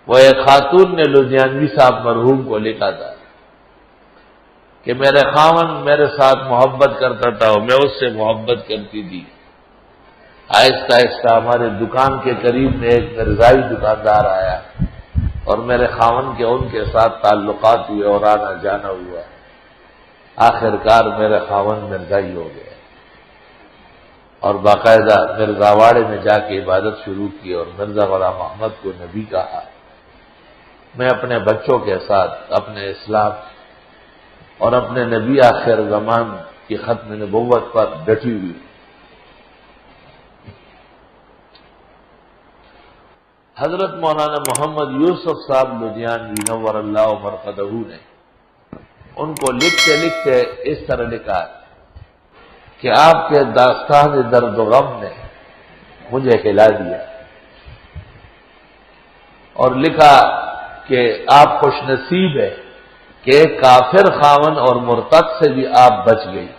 وہ ایک خاتون نے لدھیانوی صاحب مرحوم کو لکھا تھا کہ میرے خاوند میرے ساتھ محبت کرتا تھا اور میں اس سے محبت کرتی تھی. آہستہ آہستہ ہمارے دکان کے قریب میں ایک مرزائی دکاندار آیا اور میرے خاوند کے ان کے ساتھ تعلقات ہوئے اور آنا جانا ہوا. آخر کار میرے خاوند مرزائی ہو گیا اور باقاعدہ مرزاواڑے میں جا کے عبادت شروع کی اور مرزا غلام احمد کو نبی کہا. میں اپنے بچوں کے ساتھ اپنے اسلام اور اپنے نبی آخر زمان کی ختم نبوت پر ڈٹی ہوئی. حضرت مولانا محمد یوسف صاحب لدھیانوی نور اللہ مرقدہ نے ان کو لکھتے لکھتے اس طرح لکھا کہ آپ کے داستان درد و غم نے مجھے ہلا دیا، اور لکھا کہ آپ خوش نصیب ہے کہ ایک کافر خاون اور مرتد سے بھی آپ بچ گئی،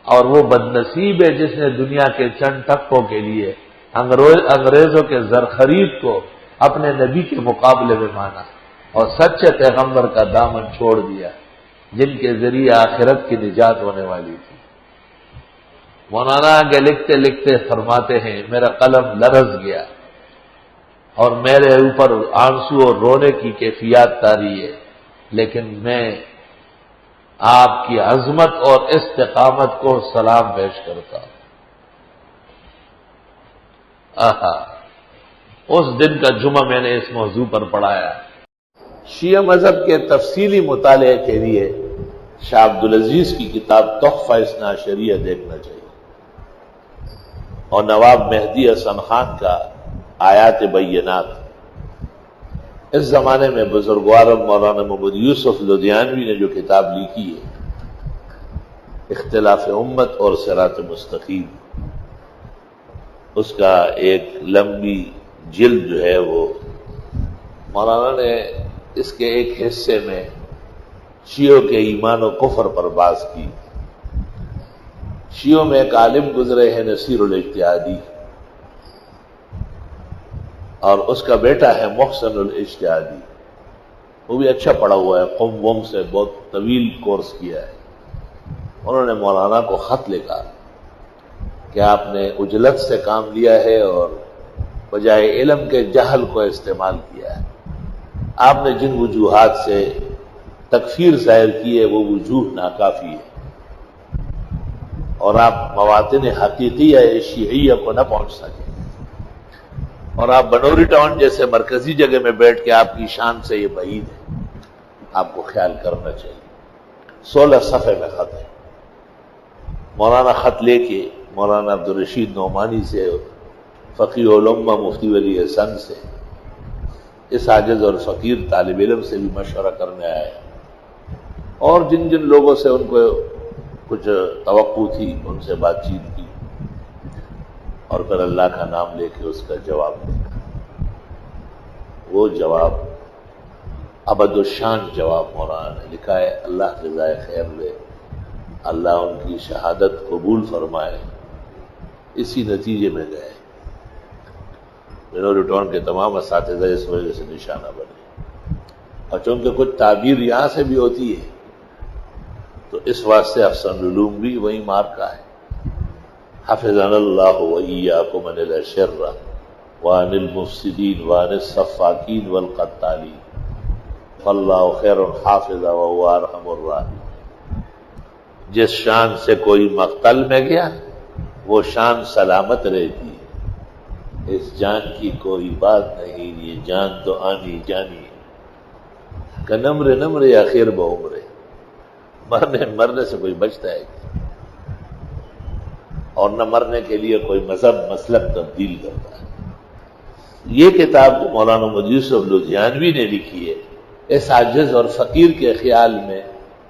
اور وہ بد نصیب ہے جس نے دنیا کے چند ٹکوں کے لیے انگریزوں کے زرخرید کو اپنے نبی کے مقابلے میں مانا اور سچے پیغمبر کا دامن چھوڑ دیا جن کے ذریعے آخرت کی نجات ہونے والی تھی. مولانا آگے لکھتے لکھتے فرماتے ہیں میرا قلم لرز گیا اور میرے اوپر آنسو اور رونے کی کیفیات طاری ہے، لیکن میں آپ کی عظمت اور استقامت کو سلام پیش کرتا ہوں. اس دن کا جمعہ میں نے اس موضوع پر پڑھایا. شیعہ مذہب کے تفصیلی مطالعے کے لیے شاہ عبدالعزیز کی کتاب تحفہ اثنا عشریہ دیکھنا چاہیے، اور نواب مہدی حسن خان کا آیات بینات. اس زمانے میں بزرگوار مولانا محمد یوسف لدھیانوی نے جو کتاب لکھی ہے اختلاف امت اور صراط مستقیم، اس کا ایک لمبی جلد جو ہے وہ مولانا نے اس کے ایک حصے میں شیعوں کے ایمان و کفر پر بحث کی. شیعوں میں ایک عالم گزرے ہیں نصیر الاجتہادی، اور اس کا بیٹا ہے محسن الاجتہادی، وہ بھی اچھا پڑھا ہوا ہے، قم وم سے بہت طویل کورس کیا ہے. انہوں نے مولانا کو خط لکھا کہ آپ نے عجلت سے کام لیا ہے اور بجائے علم کے جہل کو استعمال کیا ہے. آپ نے جن وجوہات سے تکفیر ظاہر کی ہے وہ وجوہ ناکافی ہے، اور آپ مواطن حقیقیہ شیعیہ کو نہ پہنچ سکے، اور آپ بنوری ٹاؤن جیسے مرکزی جگہ میں بیٹھ کے آپ کی شان سے یہ بعید ہے، آپ کو خیال کرنا چاہیے. 16 صفحے میں خط ہے. مولانا خط لے کے مولانا عبدالرشید نعمانی سے، فقیہ الامہ مفتی ولی احسن سے، اس عاجز اور فقیر طالب علم سے بھی مشورہ کرنے آیا، اور جن جن لوگوں سے ان کو کچھ توقع تھی ان سے بات چیت کی، اور پھر اللہ کا نام لے کے اس کا جواب دیکھا. وہ جواب ابد الشان جواب مولانا نے لکھا ہے. اللہ جزائے خیر دے، اللہ ان کی شہادت قبول فرمائے. اسی نتیجے میں گئے. بنوری ٹاؤن کے تمام اساتذہ اس وجہ سے نشانہ بنے، اور چونکہ کچھ تعبیر یہاں سے بھی ہوتی ہے تو اس واسطے افسر العلوم بھی وہی مارکا ہے. حفظنا اللہ وإیاکم عن الشر وعن المفسدین وعن الصفاکین والقتالین فاللہ خیر حافظا وهو ارحم الراحمین. جس شان سے کوئی مقتل میں گیا وہ شان سلامت رہتی ہے. اس جان کی کوئی بات نہیں، یہ جان تو آنی جانی کا نمر نمر آخر بعمر. مرنے سے کوئی بچتا ہے اور نہ مرنے کے لیے کوئی مذہب مسلک تبدیل کرتا ہے. یہ کتاب جو مولانا محمد یوسف لدھیانوی نے لکھی ہے اس عاجز اور فقیر کے خیال میں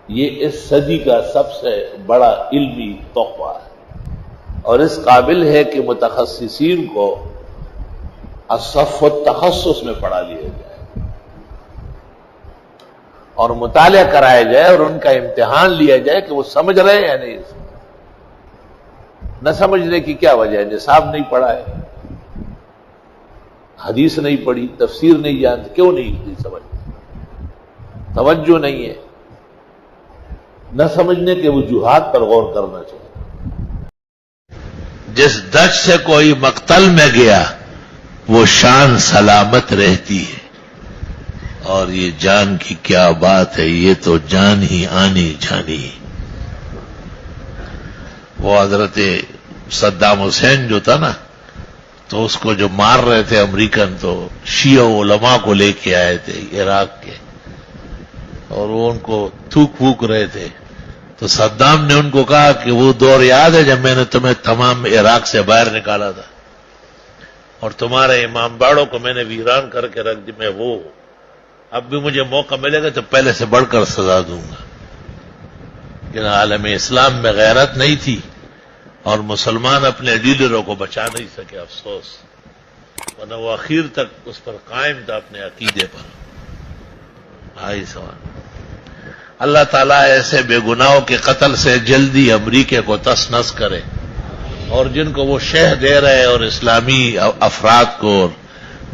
یہ اس صدی کا سب سے بڑا علمی تحفہ ہے، اور اس قابل ہے کہ متخصصین کو الصف والتخصص میں پڑھا لیا جائے اور مطالعہ کرایا جائے اور ان کا امتحان لیا جائے کہ وہ سمجھ رہے ہیں یا نہیں. نہ سمجھنے کی کیا وجہ ہے؟ نصاب نہیں پڑھا ہے. حدیث نہیں پڑھی، تفسیر نہیں جانتے، کیوں نہیں سمجھ؟ توجہ نہیں ہے، نہ سمجھنے کے وجوہات پر غور کرنا چاہیے۔ جس دشت سے کوئی مقتل میں گیا وہ شان سلامت رہتی ہے، اور یہ جان کی کیا بات ہے، یہ تو جان ہی آنی جانی۔ وہ حضرت صدام حسین جو تھا نا، تو اس کو جو مار رہے تھے امریکن، تو شیعہ علماء کو لے کے آئے تھے عراق کے، اور وہ ان کو تھوک پھونک رہے تھے، تو صدام نے ان کو کہا کہ وہ دور یاد ہے جب میں نے تمہیں تمام عراق سے باہر نکالا تھا اور تمہارے امام باڑوں کو میں نے ویران کر کے رکھ دی، میں وہ اب بھی مجھے موقع ملے گا تو پہلے سے بڑھ کر سزا دوں گا۔ لیکن عالم اسلام میں غیرت نہیں تھی اور مسلمان اپنے لیڈروں کو بچا نہیں سکے، افسوس، ورنہ وہ اخیر تک اس پر قائم تھا اپنے عقیدے پر۔ آئی سوال، اللہ تعالیٰ ایسے بے گناہوں کے قتل سے جلدی امریکہ کو تس نس کرے، اور جن کو وہ شہ دے رہے اور اسلامی افراد کو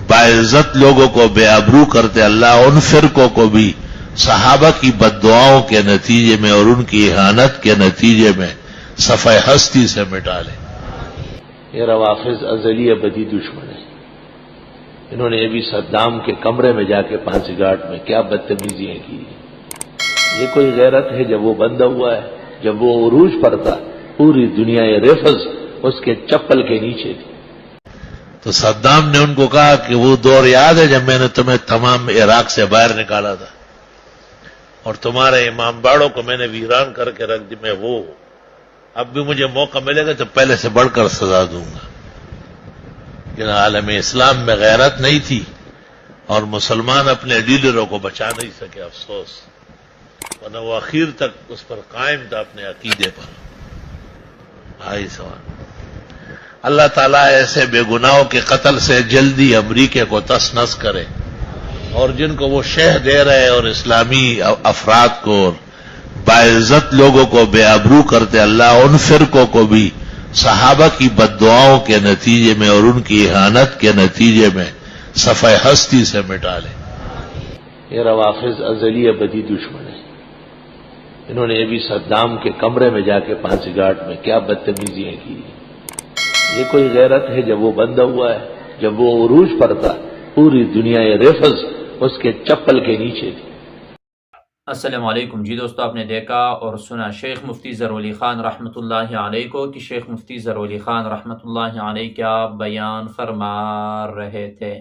باعزت لوگوں کو بے ابرو کرتے، اللہ ان فرقوں کو بھی صحابہ کی بد دعاؤں کے نتیجے میں اور ان کی اہانت کے نتیجے میں صفحہ ہستی سے مٹا لے۔ یہ روافض ازلی ابدی دشمن ہے، انہوں نے ابھی صدام کے کمرے میں جا کے پھانسی گھاٹ میں کیا بدتمیزیاں کی۔ یہ کوئی غیرت ہے؟ جب وہ بندہ ہوا ہے، جب وہ عروج پر تھا، پوری دنیا رفض اس کے چپل کے نیچے تھی، تو صدام نے ان کو کہا کہ وہ دور یاد ہے جب میں نے تمہیں تمام عراق سے باہر نکالا تھا اور تمہارے امام باڑوں کو میں نے ویران کر کے رکھ دی، میں وہ اب بھی مجھے موقع ملے گا تو پہلے سے بڑھ کر سزا دوں گا۔ لیکن عالم اسلام میں غیرت نہیں تھی اور مسلمان اپنے لیڈروں کو بچا نہیں سکے، افسوس، ورنہ وہ اخیر تک اس پر قائم تھا اپنے عقیدے پر۔ آئی سوال، اللہ تعالیٰ ایسے بے گناہوں کے قتل سے جلدی امریکہ کو تس نس کرے، اور جن کو وہ شہ دے رہے اور اسلامی افراد کو باعزت لوگوں کو بے ابرو کرتے، اللہ ان فرقوں کو بھی صحابہ کی بد دعاؤں کے نتیجے میں اور ان کی اہانت کے نتیجے میں صفحہ ہستی سے مٹا لے۔ یہ روافض ازلی ابدی دشمن ہے، انہوں نے ابھی صدام کے کمرے میں جا کے پھانسی گھاٹ میں کیا بدتمیزیاں کی۔ یہ کوئی غیرت ہے؟ جب وہ بندہ ہوا ہے، جب وہ عروج پر تھا، پوری دنیا رفض اس کے چپل کے نیچے تھی۔ السلام علیکم جی دوستو، آپ نے دیکھا اور سنا شیخ مفتی ظہور علی خان رحمۃ اللہ علیہ کو کہ شیخ مفتی ظہور علی خان رحمۃ اللہ علیہ کیا بیان فرما رہے تھے۔